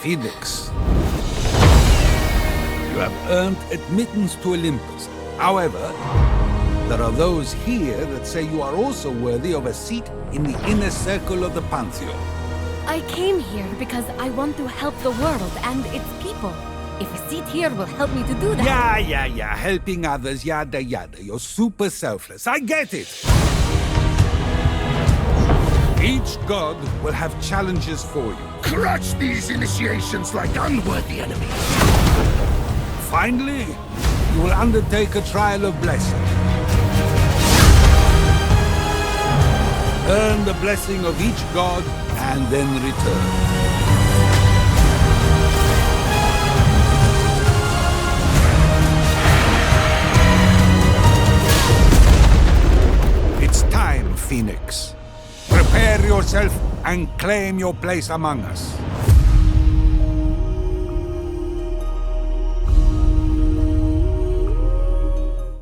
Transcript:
Fenyx. You have earned admittance to Olympus. However, there are those here that say you are also worthy of a seat in the inner circle of the Pantheon. I came here because I want to help the world and its people. If a seat here will help me to do that... Yeah. Helping others, yada yada. You're super selfless. I get it. Each god will have challenges for you. Crush these initiations like unworthy enemies. Finally, you will undertake a trial of blessing. Earn the blessing of each god and then return. It's time, Fenyx. Prepare yourself and claim your place among us.